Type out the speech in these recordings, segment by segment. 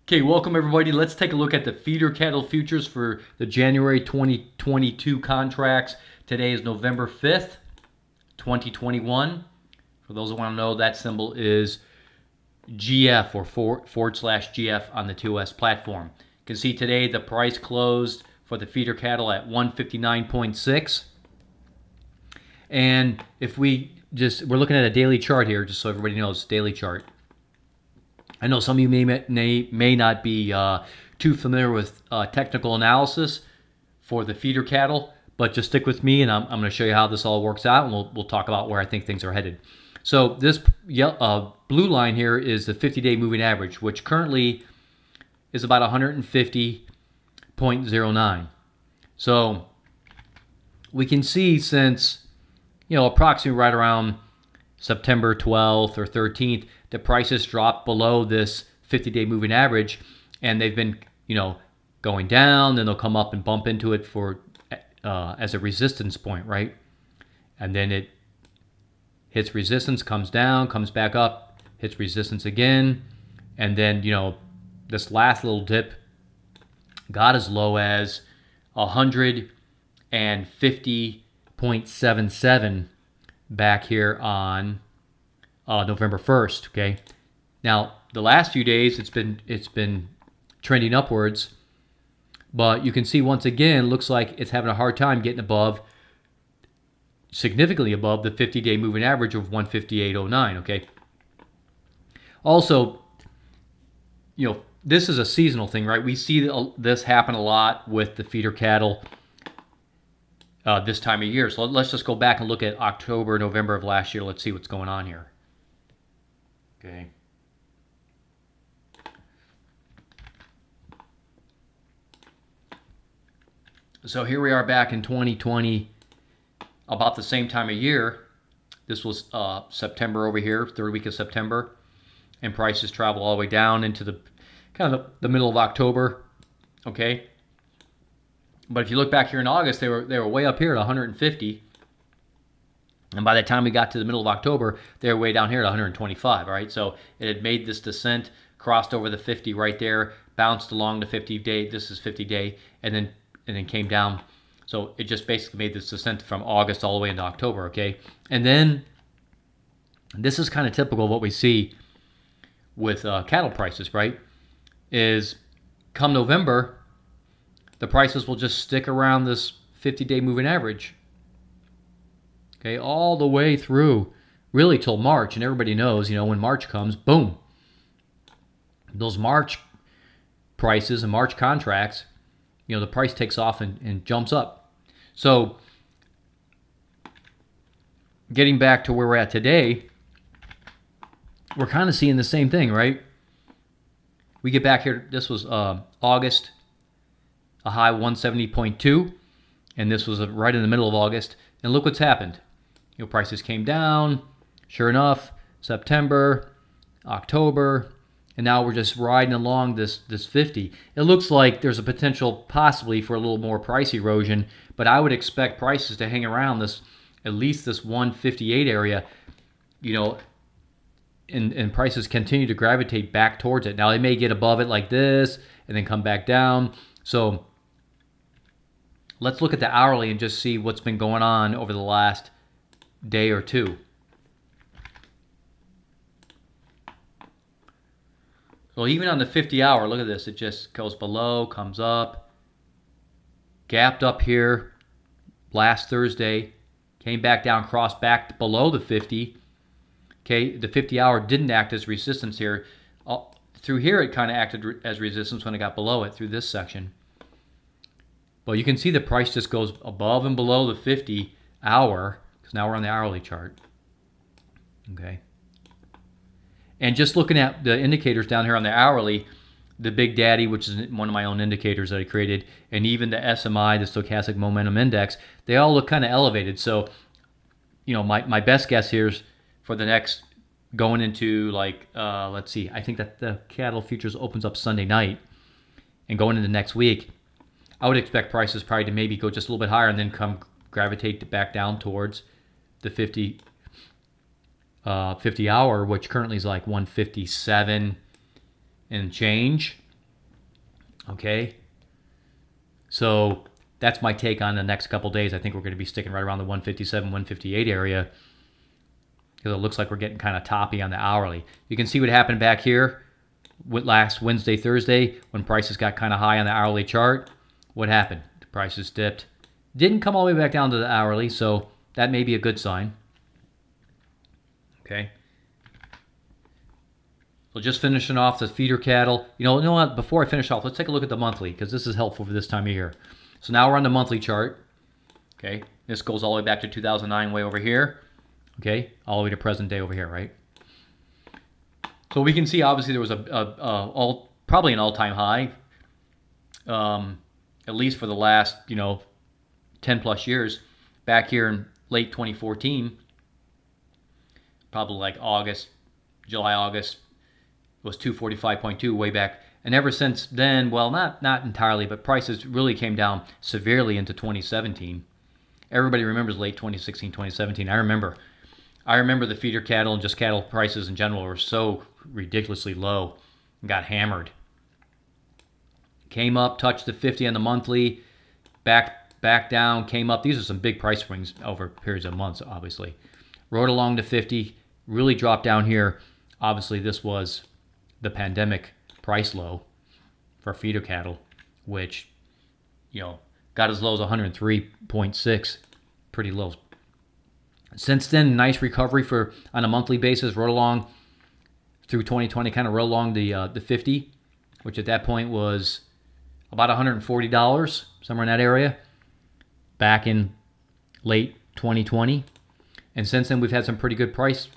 Okay, welcome everybody. Let's take a look at the feeder cattle futures for the January 2022 contracts. Today is November 5th, 2021. For those who want to know, that symbol is GF or /GF on the TOS platform. You can see today the price closed for the feeder cattle at 159.6. And if we're looking at a daily chart here, just so everybody knows, daily chart. I know some of you may not be too familiar with technical analysis for the feeder cattle, but just stick with me, and I'm going to show you how this all works out, and we'll talk about where I think things are headed. So this blue line here is the 50-day moving average, which currently is about 150.09. So we can see since approximately right around September 12th or 13th, the prices dropped below this 50-day moving average, and they've been, going down. Then they'll come up and bump into it for as a resistance point, right? And then it hits resistance, comes down, comes back up, hits resistance again, and then this last little dip got as low as 150.77 back here on November 1st. Okay, now the last few days it's been trending upwards, but you can see once again looks like it's having a hard time getting significantly above the 50-day moving average of 158.09. Okay, also this is a seasonal thing, right? We see this happen a lot with the feeder cattle this time of year. So let's just go back and look at October, November of last year. Let's see what's going on here. Okay. So here we are back in 2020, about the same time of year. This was September over here, third week of September, and prices travel all the way down into the middle of October. Okay. But if you look back here in August, they were way up here at 150. And by the time we got to the middle of October, they were way down here at 125, all right? So it had made this descent, crossed over the 50 right there, bounced along the 50-day, this is 50-day, and then came down. So it just basically made this descent from August all the way into October, okay? And then this is kind of typical of what we see with cattle prices, right? Is come November, the prices will just stick around this 50-day moving average. Okay, all the way through, really till March, and everybody knows, when March comes, boom. Those March prices and March contracts, the price takes off and jumps up. So, getting back to where we're at today, we're kind of seeing the same thing, right? We get back here, this was August, a high 170.2, and this was right in the middle of August, and look what's happened. Prices came down, sure enough, September, October, and now we're just riding along this 50. It looks like there's a potential possibly for a little more price erosion, but I would expect prices to hang around at least this 158 area, and prices continue to gravitate back towards it. Now they may get above it like this and then come back down. So let's look at the hourly and just see what's been going on over the last day or two. So even on the 50-hour, look at this. It just goes below, comes up, gapped up here last Thursday, came back down, crossed back below the 50. Okay, the 50-hour didn't act as resistance here. Through here, it kind of acted as resistance when it got below it through this section. But you can see the price just goes above and below the 50-hour, because now we're on the hourly chart. Okay. And just looking at the indicators down here on the hourly, the Big Daddy, which is one of my own indicators that I created, and even the SMI, the Stochastic Momentum Index, they all look kind of elevated. So, my best guess here is for the next, going into let's see, I think that the cattle futures opens up Sunday night, and going into next week, I would expect prices probably to maybe go just a little bit higher and then come gravitate back down towards the 50 50 hour, which currently is like 157 and change. Okay, so that's my take on the next couple days. I think we're going to be sticking right around the 157, 158 area because it looks like we're getting kind of toppy on the hourly. You can see what happened back here with last Wednesday, Thursday, when prices got kind of high on the hourly chart. What happened? The prices dipped. Didn't come all the way back down to the hourly, so that may be a good sign. Okay. So just finishing off the feeder cattle. You know what? Before I finish off, let's take a look at the monthly because this is helpful for this time of year. So now we're on the monthly chart. Okay. This goes all the way back to 2009 way over here. Okay. All the way to present day over here, right? So we can see obviously there was probably an all-time high, at least for the last 10 plus years. Back here in late 2014, probably like July, August, was 245.2 way back. And ever since then, well, not entirely, but prices really came down severely into 2017. Everybody remembers late 2016, 2017. I remember the feeder cattle and just cattle prices in general were so ridiculously low and got hammered. Came up, touched the 50 on the monthly, back down, came up. These are some big price swings over periods of months, obviously. Rode along to 50, really dropped down here. Obviously, this was the pandemic price low for feeder cattle, which, got as low as 103.6, pretty low. Since then, nice recovery on a monthly basis, rode along through 2020, kind of rode along the 50, which at that point was about $140, somewhere in that area, back in late 2020. And since then, we've had some pretty good price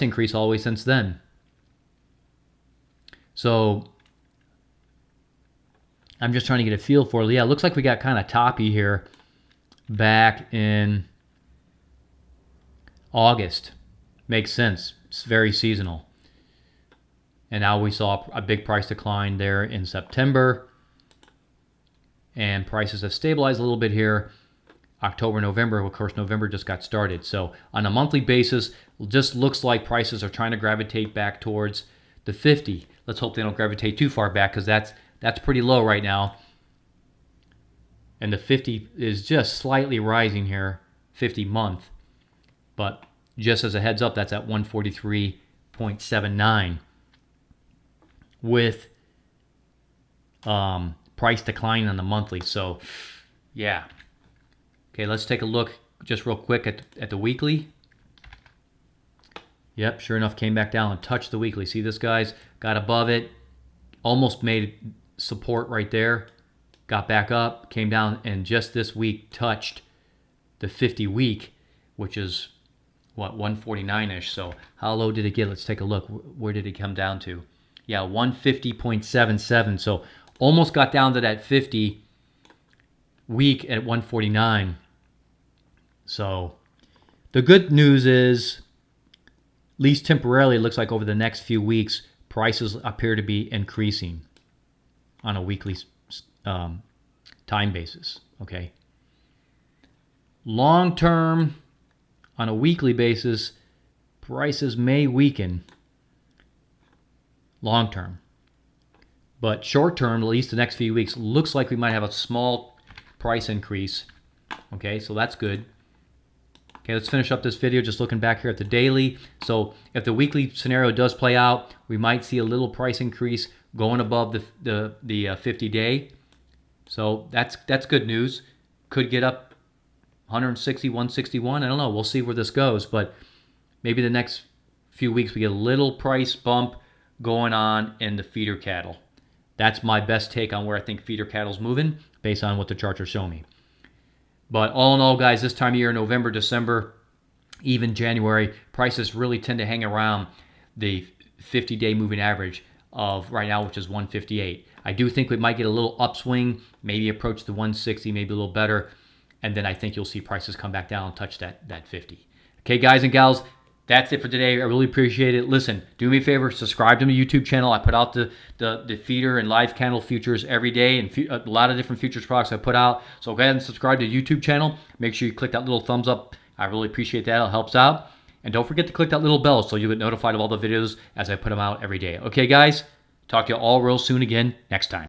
increase all the way since then. So I'm just trying to get a feel for it. Yeah, it looks like we got kind of toppy here back in August. Makes sense. It's very seasonal. And now we saw a big price decline there in September. And prices have stabilized a little bit here. October, November, of course, November just got started. So on a monthly basis, it just looks like prices are trying to gravitate back towards the 50. Let's hope they don't gravitate too far back because that's pretty low right now. And the 50 is just slightly rising here, 50 month. But just as a heads up, that's at 143.79 with price declining on the monthly. So, yeah. Okay, let's take a look just real quick at the weekly. Yep, sure enough, came back down and touched the weekly. See this, guys? Got above it, almost made support right there. Got back up, came down, and just this week touched the 50 week, which is, 149-ish. So how low did it get? Let's take a look. Where did it come down to? Yeah, 150.77. So almost got down to that 50 week at 149. So the good news is, at least temporarily, it looks like over the next few weeks, prices appear to be increasing on a weekly time basis. Okay. Long term, on a weekly basis, prices may weaken long term. But short term, at least the next few weeks, looks like we might have a small price increase. Okay, so that's good. Okay, let's finish up this video just looking back here at the daily. So if the weekly scenario does play out, we might see a little price increase going above the 50-day. So that's good news. Could get up 160, 161. I don't know. We'll see where this goes. But maybe the next few weeks we get a little price bump going on in the feeder cattle. That's my best take on where I think feeder cattle's moving based on what the charts are showing me. But all in all, guys, this time of year, November, December, even January, prices really tend to hang around the 50-day moving average of right now, which is 158. I do think we might get a little upswing, maybe approach the 160, maybe a little better, and then I think you'll see prices come back down and touch that 50. Okay, guys and gals, that's it for today. I really appreciate it. Listen, do me a favor, subscribe to my YouTube channel. I put out the feeder and live cattle futures every day, and a lot of different futures products I put out. So go ahead and subscribe to the YouTube channel. Make sure you click that little thumbs up. I really appreciate that. It helps out. And don't forget to click that little bell so you get notified of all the videos as I put them out every day. Okay, guys? Talk to you all real soon again next time.